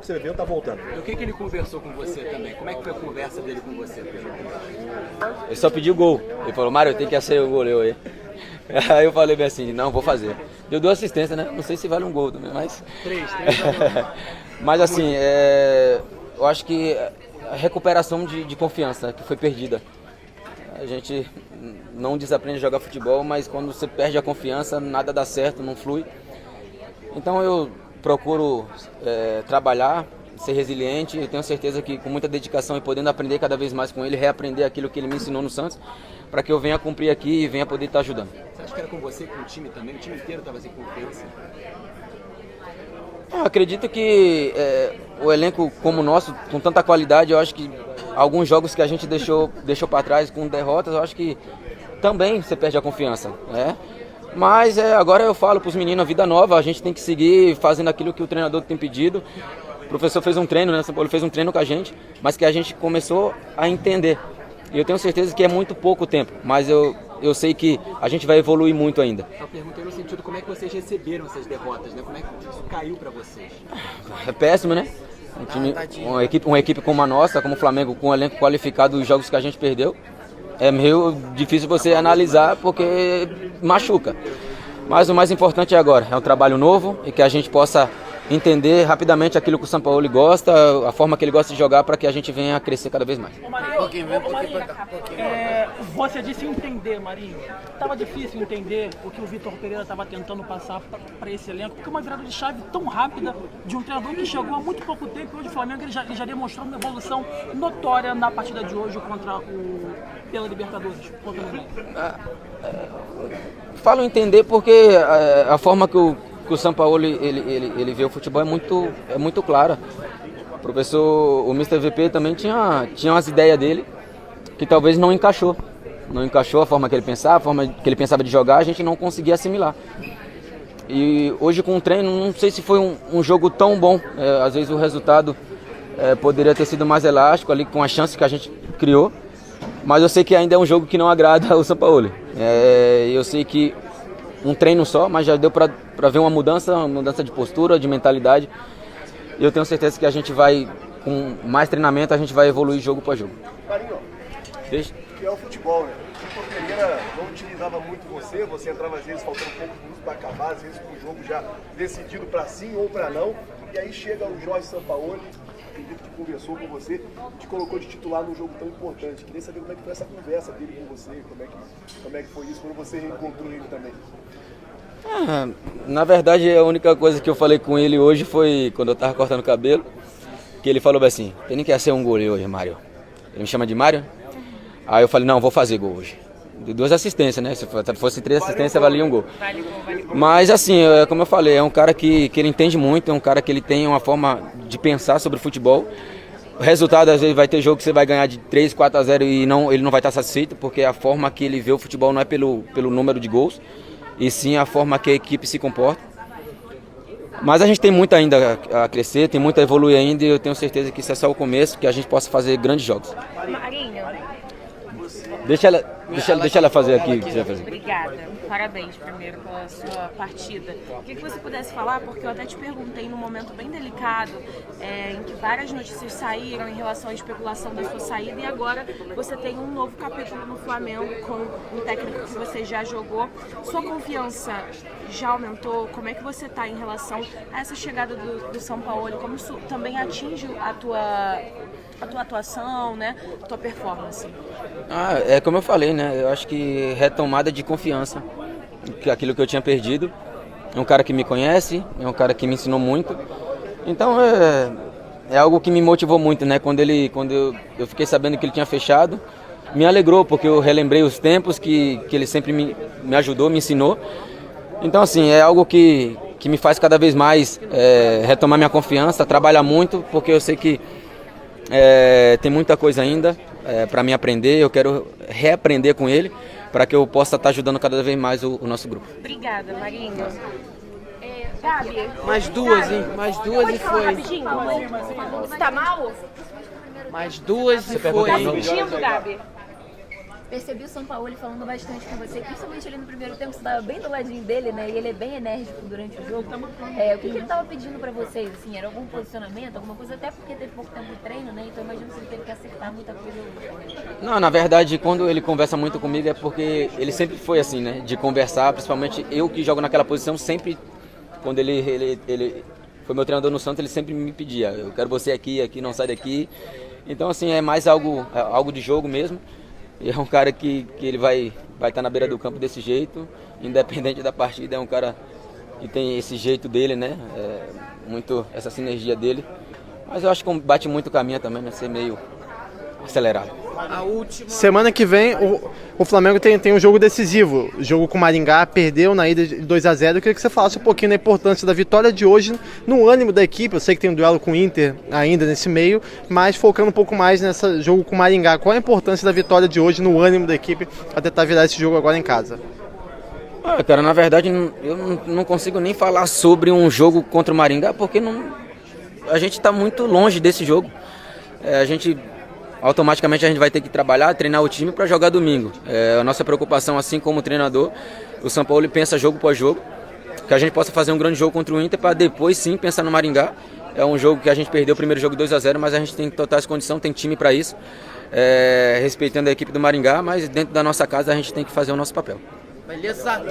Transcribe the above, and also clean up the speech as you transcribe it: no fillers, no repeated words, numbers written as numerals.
seu evento tá voltando. E o que ele conversou com você também? Como é que foi a conversa dele com você? Ele só pediu gol. Ele falou, Mário, tem que ser o goleiro aí. Aí eu falei bem assim, não, vou fazer. Deu 2 assistências, né? Não sei se vale um gol também, mas... 3 Mas assim, eu acho que a recuperação de confiança que foi perdida. A gente não desaprende a jogar futebol, mas quando você perde a confiança, nada dá certo, não flui. Então eu procuro trabalhar, ser resiliente. Eu tenho certeza que com muita dedicação e podendo aprender cada vez mais com ele, reaprender aquilo que ele me ensinou no Santos, para que eu venha cumprir aqui e venha poder estar ajudando. Você acha que era com você, com o time também? O time inteiro estava sem confiança? Eu acredito que o elenco como o nosso, com tanta qualidade, eu acho que alguns jogos que a gente deixou para trás com derrotas, eu acho que também você perde a confiança, né? Mas agora eu falo para os meninos, a vida nova, a gente tem que seguir fazendo aquilo que o treinador tem pedido. O professor fez um treino, né? São Paulo fez um treino com a gente, mas que a gente começou a entender. E eu tenho certeza que é muito pouco tempo, mas eu sei que a gente vai evoluir muito ainda. Eu perguntei no sentido como é que vocês receberam essas derrotas, né? Como é que isso caiu para vocês? É péssimo, né? Uma equipe como a nossa, como o Flamengo, com um elenco qualificado dos jogos que a gente perdeu, é meio difícil você analisar porque machuca. Mas o mais importante é agora, é um trabalho novo e que a gente possa entender rapidamente aquilo que o Sampaoli gosta, a forma que ele gosta de jogar, para que a gente venha a crescer cada vez mais. Marinho, você disse entender, Marinho. Estava difícil entender o que o Vitor Pereira estava tentando passar para esse elenco, porque uma virada de chave tão rápida de um treinador que chegou há muito pouco tempo, e hoje o Flamengo ele já demonstrou uma evolução notória na partida de hoje pela Libertadores. Falo entender porque a forma que o Sampaoli ele vê o futebol é muito clara. O Mr. VP também tinha umas ideias dele que talvez não encaixou a forma que ele pensava, a forma que ele pensava de jogar, a gente não conseguia assimilar. E hoje com o treino, não sei se foi um jogo tão bom, às vezes o resultado poderia ter sido mais elástico ali com a chance que a gente criou, mas eu sei que ainda é um jogo que não agrada o Sampaoli. Eu sei que um treino só, mas já deu para ver uma mudança de postura, de mentalidade. E eu tenho certeza que a gente vai, com mais treinamento, a gente vai evoluir jogo para jogo. Marinho, que é o futebol, né? O Vitor Pereira não utilizava muito você entrava às vezes faltando poucos minutos para acabar, às vezes com o jogo já decidido para sim ou para não. E aí chega o Jorge Sampaoli, acredito que conversou com você, te colocou de titular num jogo tão importante. Queria saber como é que foi essa conversa dele com você, como é que foi isso quando você reencontrou ele também. Na verdade, a única coisa que eu falei com ele hoje foi quando eu tava cortando o cabelo, que ele falou assim, tem que ser um goleiro hoje, Mário. Ele me chama de Mário? Aí eu falei, não, vou fazer gol hoje. 2 assistências, né? Se fosse 3 assistências, valia um gol. Mas assim, como eu falei, é um cara que ele entende muito, é um cara que ele tem uma forma de pensar sobre futebol. O resultado, às vezes, vai ter jogo que você vai ganhar de 3, 4-0 e ele não vai estar satisfeito, porque a forma que ele vê o futebol não é pelo número de gols, e sim a forma que a equipe se comporta. Mas a gente tem muito ainda a crescer, tem muito a evoluir ainda, e eu tenho certeza que isso é só o começo, que a gente possa fazer grandes jogos. Marinho. Deixa ela fazer aqui o que você vai fazer. Obrigada. Parabéns primeiro pela sua partida. Queria que você pudesse falar, porque eu até te perguntei num momento bem delicado, em que várias notícias saíram em relação à especulação da sua saída, e agora você tem um novo capítulo no Flamengo com um técnico que você já jogou. Sua confiança já aumentou? Como é que você está em relação a essa chegada do Sampaoli? Como isso também atinge a tua atuação, né? A tua performance? É como eu falei, né? Eu acho que retomada de confiança, que aquilo que eu tinha perdido. É um cara que me conhece, é um cara que me ensinou muito. Então é algo que me motivou muito, né? Quando eu fiquei sabendo que ele tinha fechado, me alegrou, porque eu relembrei os tempos que ele sempre me ajudou, me ensinou. Então assim, é algo que me faz cada vez mais retomar minha confiança, trabalhar muito, porque eu sei que tem muita coisa ainda para mim aprender. Eu quero reaprender com ele para que eu possa estar ajudando cada vez mais o nosso grupo. Obrigada, Marinho. Gabi. Mais duas, hein? Mais duas e foi. Rapidinho. Você tá mal? Mais duas e foi. Tá sentindo, Gabi? Percebi o Sampaoli falando bastante com você, principalmente ali no primeiro tempo, você estava bem do ladinho dele, né? E ele é bem enérgico durante o jogo. O que ele estava pedindo para vocês? Assim, era algum posicionamento, alguma coisa? Até porque teve pouco tempo de treino, né? Então imagino que ele teve que acertar muita coisa. Não, na verdade, quando ele conversa muito comigo é porque ele sempre foi assim, né? De conversar, principalmente eu que jogo naquela posição, sempre, quando ele foi meu treinador no Santos, ele sempre me pedia, eu quero você aqui, não sai daqui. Então, assim, é mais algo de jogo mesmo. E é um cara que ele vai estar na beira do campo desse jeito, independente da partida, é um cara que tem esse jeito dele, né? Muito essa sinergia dele. Mas eu acho que bate muito com a minha também, né? Ser meio acelerado. A última... Semana que vem o Flamengo tem um jogo decisivo, jogo com o Maringá, perdeu na ida de 2-0. Eu queria que você falasse um pouquinho da importância da vitória de hoje no ânimo da equipe. Eu sei que tem um duelo com o Inter ainda nesse meio, mas focando um pouco mais nesse jogo com o Maringá. Qual a importância da vitória de hoje no ânimo da equipe para tentar virar esse jogo agora em casa? Cara, na verdade eu não consigo nem falar sobre um jogo contra o Maringá, porque a gente está muito longe desse jogo. Automaticamente a gente vai ter que trabalhar, treinar o time para jogar domingo. A nossa preocupação, assim como o treinador, o Sampaoli pensa jogo por jogo, que a gente possa fazer um grande jogo contra o Inter para depois sim pensar no Maringá. É um jogo que a gente perdeu o primeiro jogo 2-0, mas a gente tem totais condição, tem time para isso, respeitando a equipe do Maringá, mas dentro da nossa casa a gente tem que fazer o nosso papel. Beleza?